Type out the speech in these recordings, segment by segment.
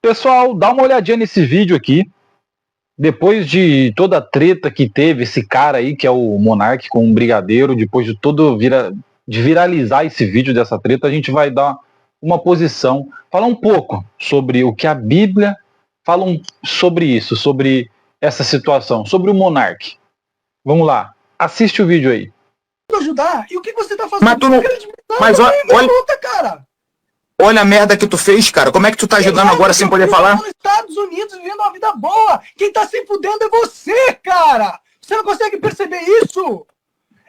Pessoal, dá uma olhadinha nesse vídeo aqui. Depois de toda a treta que teve esse cara aí, que é o Monark com o Brigadeiro, depois de de viralizar esse vídeo dessa treta, a gente vai dar uma posição, falar um pouco sobre o que a Bíblia fala sobre isso, sobre essa situação, sobre o Monark. Vamos lá, assiste o vídeo aí. Ajudar? E o que você tá fazendo? Mas tu não... Mas olha, luta, cara. Olha a merda que tu fez, cara. Como é que tu tá ajudando agora sem poder falar? Nos Estados Unidos vivendo uma vida boa. Quem tá se fudendo é você, cara. Você não consegue perceber isso?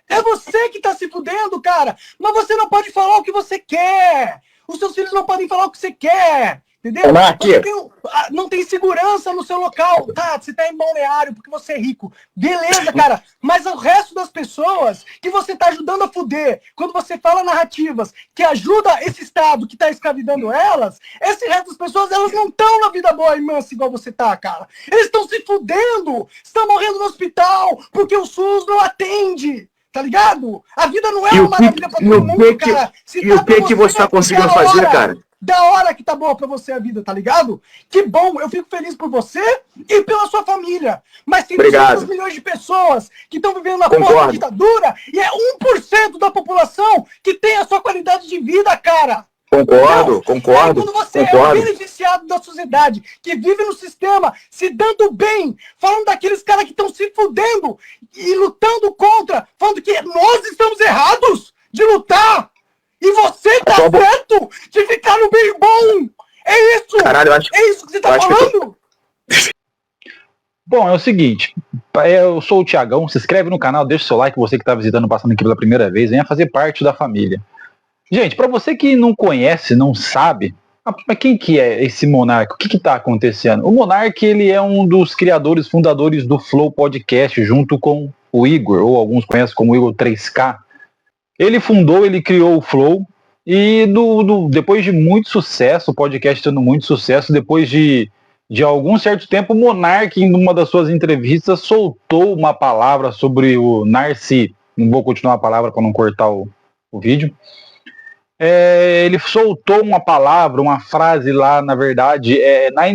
É você que tá se fudendo, cara. Mas você não pode falar o que você quer. Os seus filhos não podem falar o que você quer. Entendeu? Não tem segurança no seu local. Tá, você tá em balneário porque você é rico. Beleza, cara. Mas o resto das pessoas que você tá ajudando a fuder, quando você fala narrativas que ajuda esse Estado que tá escravidando elas, esse resto das pessoas, elas não estão na vida boa e mansa igual você tá, cara. Eles estão se fudendo. Estão morrendo no hospital porque o SUS não atende. Tá ligado? A vida não é uma maravilha pra todo mundo, cara. E o que você tá conseguindo fazer, cara? Da hora que tá boa pra você a vida, tá ligado? Que bom, eu fico feliz por você e pela sua família. Mas tem 200 milhões de pessoas que estão vivendo na porra da ditadura e é 1% da população que tem a sua qualidade de vida, cara. Concordo. Quando você é um beneficiado da sociedade, que vive no sistema, se dando bem, falando daqueles caras que estão se fudendo e lutando contra, falando que nós estamos errados de lutar. E você tá certo de ficar no bem bom! É isso! Caralho, é isso que você tá falando? Bom, é o seguinte, eu sou o Thiagão, se inscreve no canal, deixa o seu like, você que tá visitando, passando aqui pela primeira vez, venha fazer parte da família. Gente, pra você que não conhece, não sabe, mas quem que é esse Monark? O que tá acontecendo? O Monark, ele é um dos criadores, fundadores do Flow Podcast, junto com o Igor, ou alguns conhecem como Igor 3K. Ele criou o Flow e depois de muito sucesso, o podcast tendo muito sucesso, depois de algum certo tempo, o Monark, em uma das suas entrevistas, soltou uma palavra sobre o Narci. Não vou continuar a palavra para não cortar o vídeo. Ele soltou uma palavra, uma frase lá, na verdade,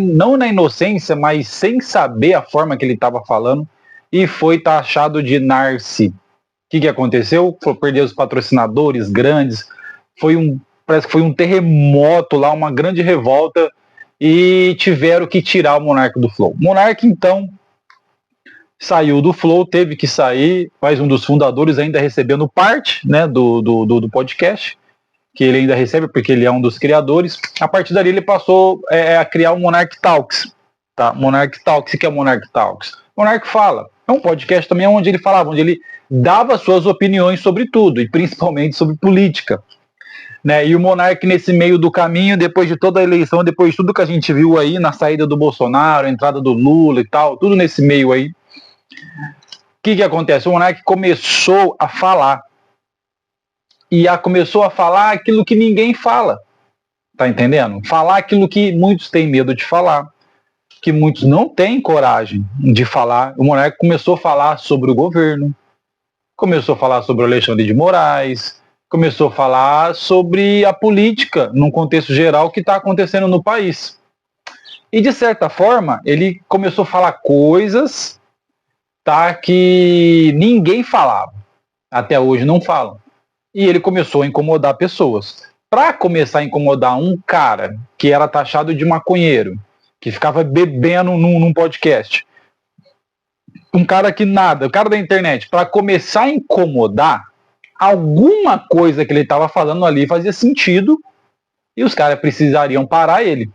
não na inocência, mas sem saber a forma que ele estava falando, e foi taxado de Narci. O que aconteceu? Perdeu os patrocinadores grandes, parece que foi um terremoto lá, uma grande revolta, e tiveram que tirar o Monark do Flow. O Monark, então, saiu do Flow, teve que sair, mas um dos fundadores ainda recebendo parte, né, do podcast, que ele ainda recebe, porque ele é um dos criadores. A partir dali ele passou a criar o Monark Talks. Tá? Monark Talks, o que é o Monark Talks? Monark fala. É um podcast também onde ele falava, onde ele dava suas opiniões sobre tudo, e principalmente sobre política. Né? E o Monark, nesse meio do caminho, depois de toda a eleição, depois de tudo que a gente viu aí, na saída do Bolsonaro, a entrada do Lula e tal, tudo nesse meio aí, o que acontece? O Monark começou a falar. E começou a falar aquilo que ninguém fala. Tá entendendo? Falar aquilo que muitos têm medo de falar, que muitos não têm coragem de falar. O Monark começou a falar sobre o governo, começou a falar sobre o Alexandre de Moraes, começou a falar sobre a política, num contexto geral, que está acontecendo no país. E, de certa forma, ele começou a falar coisas, tá, que ninguém falava. Até hoje não falam. E ele começou a incomodar pessoas. Para começar a incomodar um cara que era taxado de maconheiro, que ficava bebendo num podcast, um cara que nada, o cara da internet, para começar a incomodar, alguma coisa que ele estava falando ali fazia sentido e os caras precisariam parar ele.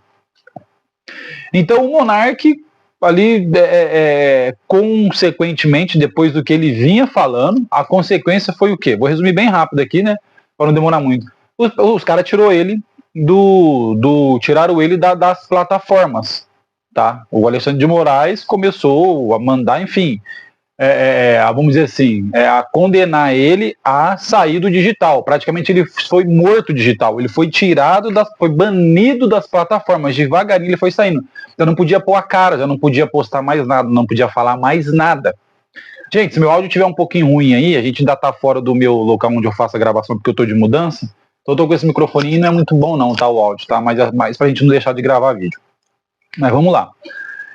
Então o Monark, ali, consequentemente, depois do que ele vinha falando, a consequência foi o quê? Vou resumir bem rápido aqui, né? Para não demorar muito. Os caras tiraram ele das plataformas, tá? O Alexandre de Moraes começou a mandar, enfim, vamos dizer assim, a condenar ele a sair do digital. Praticamente ele foi morto digital, ele foi foi banido das plataformas, devagarinho ele foi saindo. Eu não podia pôr a cara, já não podia postar mais nada, não podia falar mais nada. Gente, se meu áudio estiver um pouquinho ruim aí, a gente ainda tá fora do meu local onde eu faço a gravação, porque eu tô de mudança, então eu tô com esse microfone e não é muito bom não, tá, o áudio, tá? Mas pra gente não deixar de gravar vídeo. Mas vamos lá.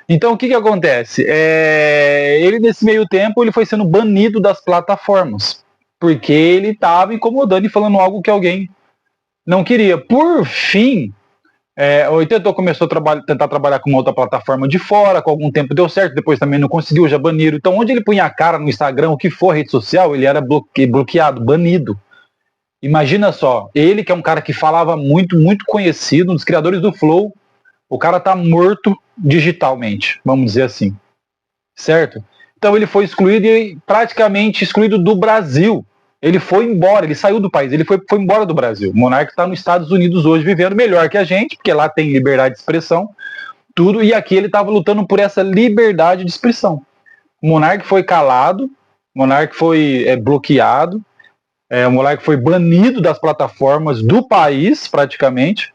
Então, o que acontece? Ele, nesse meio tempo, ele foi sendo banido das plataformas, porque ele estava incomodando e falando algo que alguém não queria. Por fim, o começou a tentar trabalhar com uma outra plataforma de fora, com algum tempo deu certo, depois também não conseguiu, já baniram. Então, onde ele punha a cara no Instagram, o que for rede social, ele era bloqueado, banido. Imagina só, ele que é um cara que falava muito, muito conhecido, um dos criadores do Flow, o cara tá morto digitalmente, vamos dizer assim, certo? Então ele foi excluído e praticamente excluído do Brasil. Ele foi embora, ele saiu do país, ele foi embora do Brasil. O Monark está nos Estados Unidos hoje vivendo melhor que a gente, porque lá tem liberdade de expressão, tudo, e aqui ele estava lutando por essa liberdade de expressão. O Monark foi calado, o Monark foi bloqueado, o Monark foi banido das plataformas do país, praticamente,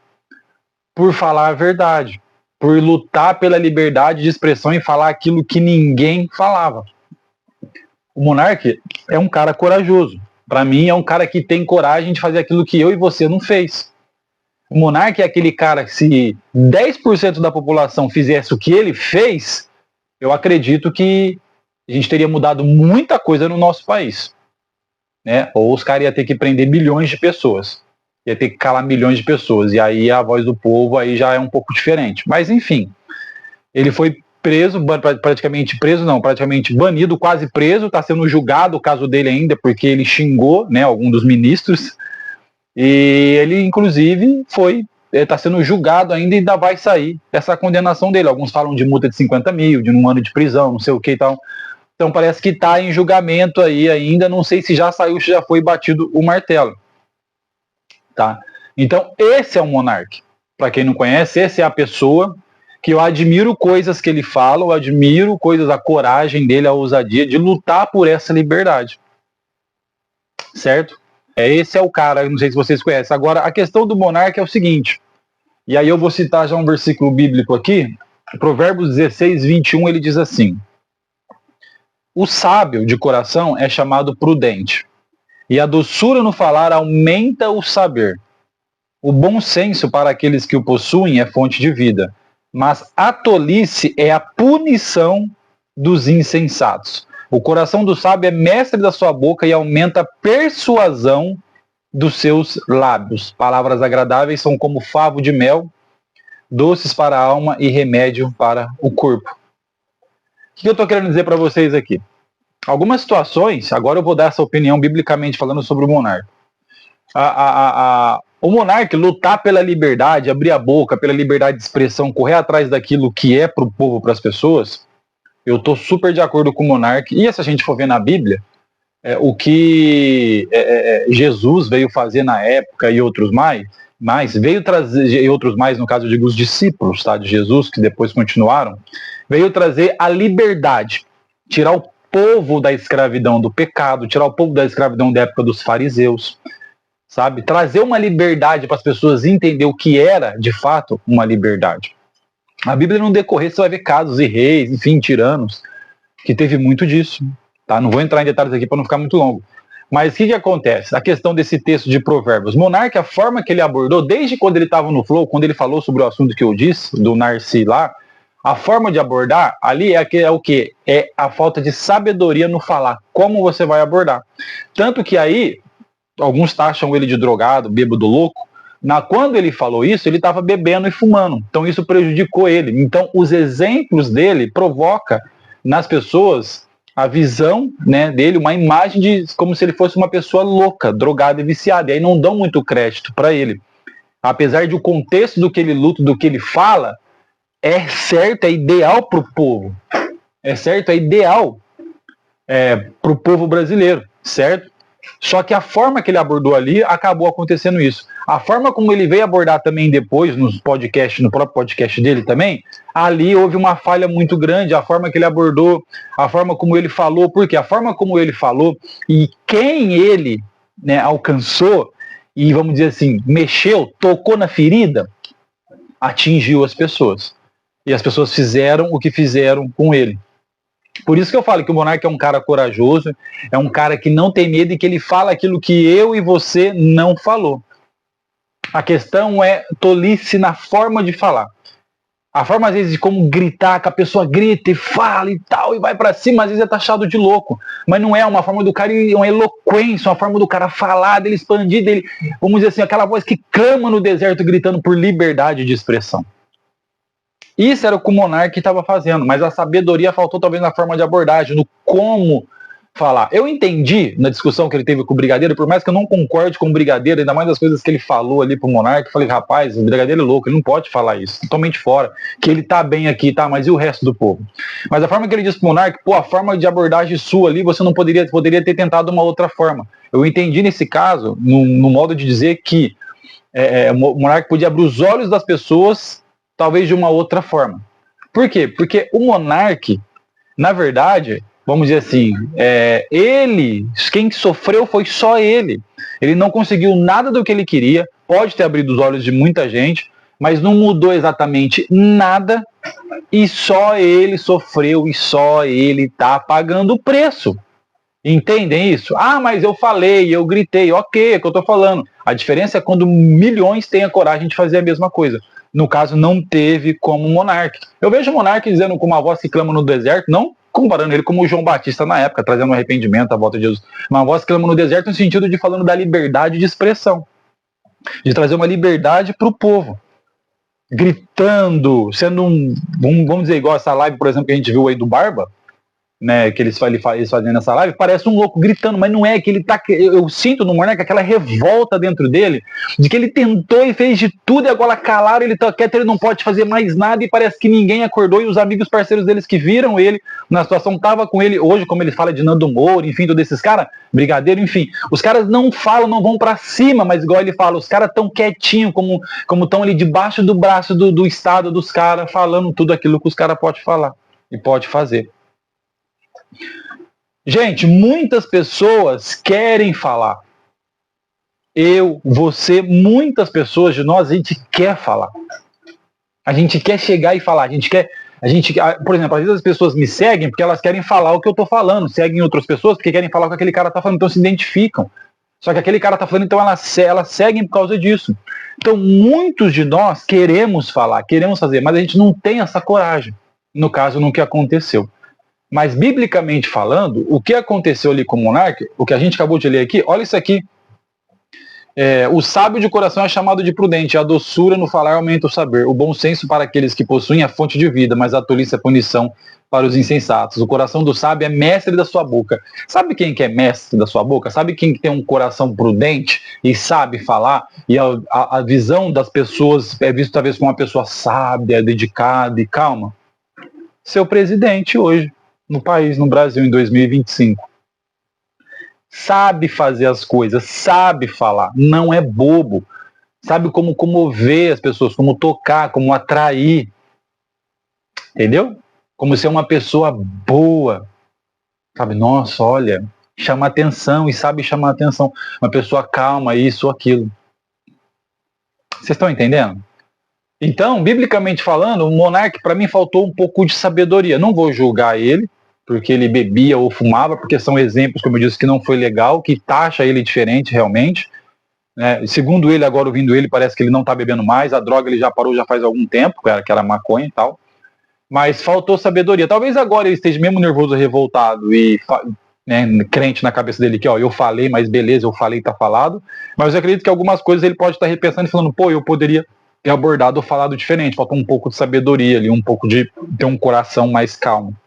por falar a verdade, por lutar pela liberdade de expressão e falar aquilo que ninguém falava. O Monark é um cara corajoso. Para mim, é um cara que tem coragem de fazer aquilo que eu e você não fez. O Monark é aquele cara que, se 10% da população fizesse o que ele fez, eu acredito que a gente teria mudado muita coisa no nosso país. Né? Ou os caras iam ter que prender milhões de pessoas. Ia ter que calar milhões de pessoas. E aí a voz do povo aí já é um pouco diferente. Mas, enfim, ele foi preso, praticamente banido, quase preso, está sendo julgado o caso dele ainda, porque ele xingou, né, algum dos ministros, e ele, inclusive, está sendo julgado ainda e ainda vai sair essa condenação dele. Alguns falam de multa de 50 mil, de 1 ano de prisão, não sei o que e tal. Então parece que está em julgamento aí ainda, não sei se já saiu, se já foi batido o martelo. Tá? Então esse é o Monark. Para quem não conhece, essa é a pessoa que eu admiro coisas que ele fala, eu admiro coisas, a coragem dele, a ousadia de lutar por essa liberdade. Certo? Esse é o cara, não sei se vocês conhecem. Agora, a questão do Monark é o seguinte, e aí eu vou citar já um versículo bíblico aqui, Provérbios 16, 21, ele diz assim: o sábio de coração é chamado prudente, e a doçura no falar aumenta o saber. O bom senso para aqueles que o possuem é fonte de vida, mas a tolice é a punição dos insensatos. O coração do sábio é mestre da sua boca e aumenta a persuasão dos seus lábios. Palavras agradáveis são como favo de mel, doces para a alma e remédio para o corpo. O que eu estou querendo dizer para vocês aqui? Algumas situações, agora eu vou dar essa opinião biblicamente falando sobre o monarca. O monarca lutar pela liberdade, abrir a boca, pela liberdade de expressão, correr atrás daquilo que é para o povo, para as pessoas, eu estou super de acordo com o monarca. E se a gente for ver na Bíblia, o que Jesus veio fazer na época e outros mais, veio trazer, e outros mais, no caso eu digo os discípulos, tá, de Jesus, que depois continuaram, veio trazer a liberdade, tirar o povo da escravidão do pecado, tirar o povo da escravidão da época dos fariseus, sabe? Trazer uma liberdade para as pessoas entender o que era, de fato, uma liberdade. A Bíblia, no decorrer, você vai ver casos e reis, enfim, tiranos, que teve muito disso, tá? Não vou entrar em detalhes aqui para não ficar muito longo. Mas o que acontece? A questão desse texto de Provérbios. Monarca, a forma que ele abordou, desde quando ele estava no Flow, quando ele falou sobre o assunto que eu disse, do Narci lá, a forma de abordar ali é o quê? É a falta de sabedoria no falar. Como você vai abordar? Tanto que aí, alguns taxam ele de drogado, bêbado, louco. Quando ele falou isso, ele estava bebendo e fumando. Então isso prejudicou ele. Então os exemplos dele provocam nas pessoas a visão, né, dele, uma imagem de como se ele fosse uma pessoa louca, drogada e viciada. E aí não dão muito crédito para ele. Apesar de o contexto do que ele luta, do que ele fala, é certo, é ideal para o povo. É certo, é ideal para o povo brasileiro, certo? Só que a forma que ele abordou ali, acabou acontecendo isso. A forma como ele veio abordar também depois, no próprio podcast dele também, ali houve uma falha muito grande, a forma que ele abordou, a forma como ele falou, porque a forma como ele falou e quem ele, né, alcançou, e vamos dizer assim, mexeu, tocou na ferida, atingiu as pessoas. E as pessoas fizeram o que fizeram com ele. Por isso que eu falo que o monarca é um cara corajoso, é um cara que não tem medo e que ele fala aquilo que eu e você não falou. A questão é tolice na forma de falar. A forma, às vezes, de como gritar, que a pessoa grita e fala e tal, e vai pra cima, às vezes é taxado de louco. Mas não é uma forma do cara, uma eloquência, uma forma do cara falar, dele expandir, dele, vamos dizer assim, aquela voz que clama no deserto, gritando por liberdade de expressão. Isso era o que o monarca estava fazendo, mas a sabedoria faltou talvez na forma de abordagem, no como falar. Eu entendi na discussão que ele teve com o Brigadeiro, por mais que eu não concorde com o Brigadeiro, ainda mais das coisas que ele falou ali pro monarca, eu falei, rapaz, o Brigadeiro é louco, ele não pode falar isso, totalmente fora, que ele tá bem aqui, tá, mas e o resto do povo? Mas a forma que ele disse pro monarca, pô, a forma de abordagem sua ali, você não poderia ter tentado uma outra forma. Eu entendi nesse caso, no modo de dizer que o monarca podia abrir os olhos das pessoas, talvez de uma outra forma. Por quê? Porque o monarca, na verdade, vamos dizer assim, quem sofreu foi só ele. Ele não conseguiu nada do que ele queria, pode ter abrido os olhos de muita gente, mas não mudou exatamente nada, e só ele sofreu, e só ele está pagando o preço. Entendem isso? Ah, mas eu falei, eu gritei, ok, é o que eu estou falando. A diferença é quando milhões têm a coragem de fazer a mesma coisa. No caso, não teve como o monarca. Eu vejo o monarca dizendo com uma voz que clama no deserto, não comparando ele como o João Batista na época, trazendo um arrependimento à volta de Jesus. Uma voz que clama no deserto no sentido de falando da liberdade de expressão. De trazer uma liberdade para o povo. Gritando, sendo vamos dizer, igual essa live, por exemplo, que a gente viu aí do Barba, né, que eles fazendo nessa live, parece um louco gritando, mas não é que ele tá, eu sinto no monarca aquela revolta dentro dele, de que ele tentou e fez de tudo e agora calaram, ele tá quieto, ele não pode fazer mais nada e parece que ninguém acordou, e os amigos parceiros deles que viram ele na situação, tava com ele hoje, como ele fala de Nando Moura, enfim, todos esses caras, Brigadeiro, enfim, os caras não falam, não vão pra cima, mas igual ele fala, os caras tão quietinho, como estão ali debaixo do braço do estado dos caras, falando tudo aquilo que os caras podem falar e pode fazer. Gente, muitas pessoas querem falar. Eu, você, muitas pessoas de nós, a gente quer falar. A gente quer chegar e falar. Por exemplo, às vezes as pessoas me seguem porque elas querem falar o que eu tô falando. Seguem outras pessoas porque querem falar o que aquele cara tá falando, então se identificam. Só que aquele cara tá falando, então elas seguem por causa disso. Então muitos de nós queremos falar, queremos fazer, mas a gente não tem essa coragem. No caso, no que aconteceu. Mas, biblicamente falando, o que aconteceu ali com o monarca, o que a gente acabou de ler aqui, olha isso aqui. O sábio de coração é chamado de prudente, a doçura no falar aumenta o saber, o bom senso para aqueles que possuem a fonte de vida, mas a tolice é punição para os insensatos. O coração do sábio é mestre da sua boca. Sabe quem que é mestre da sua boca? Sabe quem tem um coração prudente e sabe falar? E a visão das pessoas é vista talvez como uma pessoa sábia, dedicada e calma? Seu presidente hoje. No país, no Brasil, em 2025. Sabe fazer as coisas, sabe falar, não é bobo. Sabe como comover as pessoas, como tocar, como atrair. Entendeu? Como ser uma pessoa boa. Sabe, nossa, olha, chama atenção e sabe chamar atenção. Uma pessoa calma, isso ou aquilo. Vocês estão entendendo? Então, biblicamente falando, o monarca, para mim, faltou um pouco de sabedoria. Não vou julgar ele, porque ele bebia ou fumava, porque são exemplos, como eu disse, que não foi legal, que taxa ele diferente realmente. Segundo ele, agora ouvindo ele, parece que ele não está bebendo mais, a droga ele já parou já faz algum tempo, que era maconha e tal. Mas faltou sabedoria. Talvez agora ele esteja mesmo nervoso, revoltado e crente na cabeça dele que, ó, eu falei, mas beleza, eu falei, tá falado. Mas eu acredito que algumas coisas ele pode estar repensando e falando, pô, eu poderia ter abordado ou falado diferente. Falta um pouco de sabedoria ali, um pouco de ter um coração mais calmo.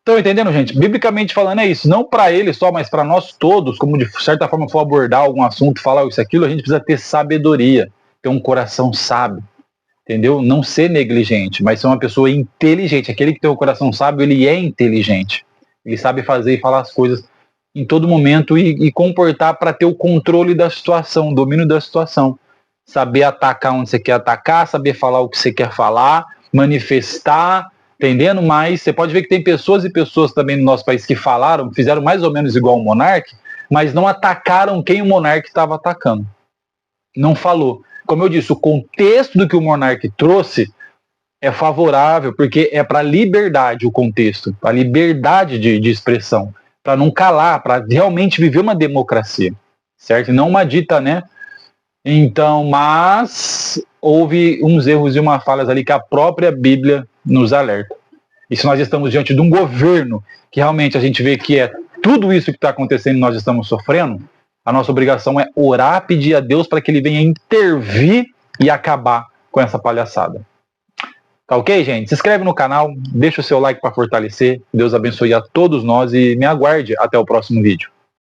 Estão entendendo, gente? Biblicamente falando é isso. Não para ele só, mas para nós todos, como de certa forma for abordar algum assunto, falar isso, aquilo, a gente precisa ter sabedoria, ter um coração sábio, entendeu? Não ser negligente, mas ser uma pessoa inteligente. Aquele que tem um coração sábio, ele é inteligente. Ele sabe fazer e falar as coisas em todo momento e comportar para ter o controle da situação, o domínio da situação. Saber atacar onde você quer atacar, saber falar o que você quer falar, manifestar, entendendo? Mas você pode ver que tem pessoas e pessoas também no nosso país que falaram, fizeram mais ou menos igual o monarca, mas não atacaram quem o monarca estava atacando. Não falou. Como eu disse, o contexto do que o monarca trouxe é favorável, porque é para a liberdade o contexto, para a liberdade de expressão, para não calar, para realmente viver uma democracia, certo? E não uma dita, Então, mas houve uns erros e umas falhas ali que a própria Bíblia nos alerta. E se nós estamos diante de um governo que realmente a gente vê que é tudo isso que está acontecendo e nós estamos sofrendo, a nossa obrigação é orar, pedir a Deus para que Ele venha intervir e acabar com essa palhaçada. Tá ok, gente? Se inscreve no canal, deixa o seu like para fortalecer. Deus abençoe a todos nós e me aguarde até o próximo vídeo.